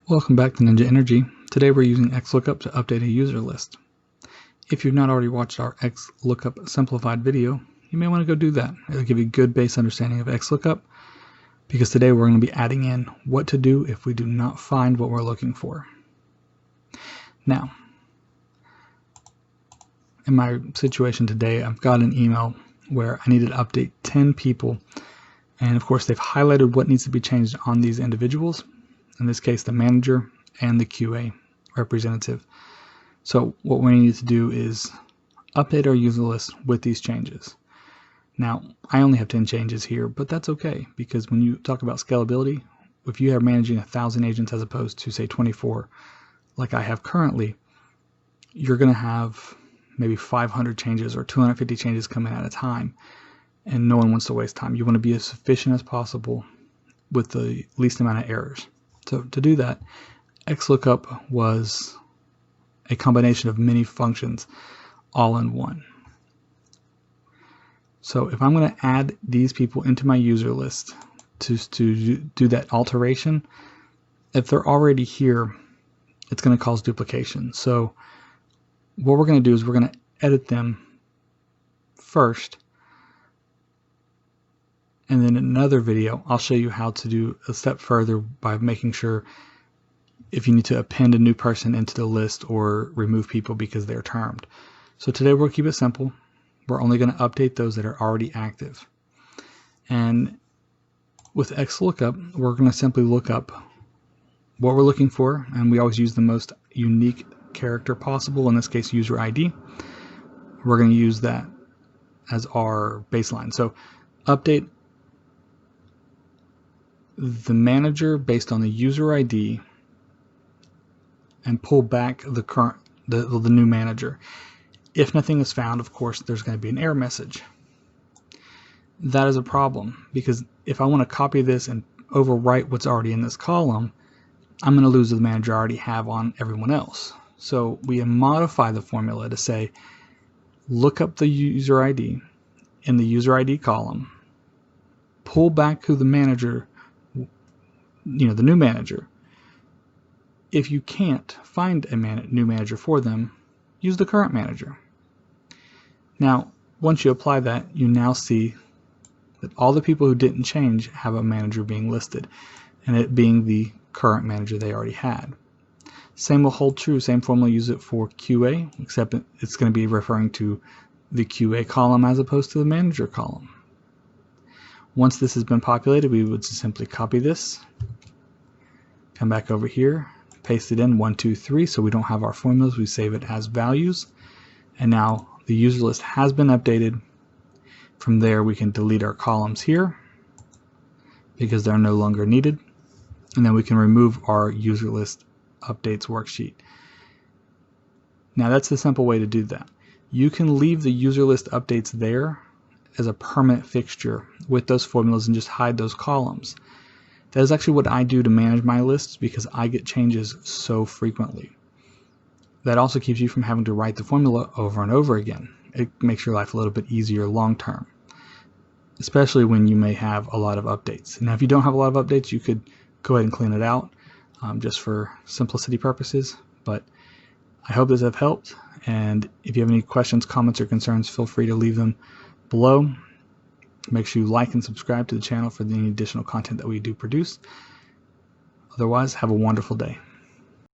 Welcome back to Ninja.Energy. Today we're using XLOOKUP to update a user list. If you've not already watched our XLOOKUP simplified video, you may want to go do that. It'll give you a good base understanding of XLOOKUP, because today we're going to be adding in what to do if we do not find what we're looking for. Now, in my situation today, I've got an email where I needed to update 10 people, and of course they've highlighted what needs to be changed on these individuals. In this case, the manager and the QA representative. So what we need to do is update our user list with these changes. Now, I only have 10 changes here, but that's okay, because when you talk about scalability, if you are managing 1,000 agents as opposed to, say, 24, like I have currently, you're going to have maybe 500 changes or 250 changes coming at a time, and no one wants to waste time. You want to be as efficient as possible with the least amount of errors. So to do that, XLOOKUP was a combination of many functions all in one. So if I'm going to add these people into my user list to do that alteration, if they're already here, it's going to cause duplication. So what we're going to do is we're going to edit them first, and then in another video I'll show you how to do a step further by making sure if you need to append a new person into the list or remove people because they're termed. So today we'll keep it simple. We're only going to update those that are already active. And with XLOOKUP, we're going to simply look up what we're looking for, and we always use the most unique character possible, in this case user ID. We're going to use that as our baseline. So update the manager based on the user ID and pull back the new manager. If nothing is found, of course, there's going to be an error message. That is a problem, because if I want to copy this and overwrite what's already in this column, I'm going to lose the manager I already have on everyone else. So we modify the formula to say, look up the user ID in the user ID column, pull back who the manager, the new manager. If you can't find a new manager for them, use the current manager. Now, once you apply that, you now see that all the people who didn't change have a manager being listed, and it being the current manager they already had. Same will hold true, same formula, use it for QA, except it's going to be referring to the QA column as opposed to the manager column. Once this has been populated, we would simply copy this, come back over here, paste it in 1, 2, 3, so we don't have our formulas, we save it as values, and now the user list has been updated. From there we can delete our columns here because they're no longer needed, and then we can remove our user list updates worksheet. Now that's the simple way to do that. You can leave the user list updates there as a permanent fixture with those formulas and just hide those columns. That is actually what I do to manage my lists, because I get changes so frequently. That also keeps you from having to write the formula over and over again. It makes your life a little bit easier long term, especially when you may have a lot of updates. Now if you don't have a lot of updates, you could go ahead and clean it out just for simplicity purposes, but I hope this have helped, and if you have any questions, comments, or concerns, feel free to leave them below. Make sure you like and subscribe to the channel for any additional content that we do produce. Otherwise, have a wonderful day.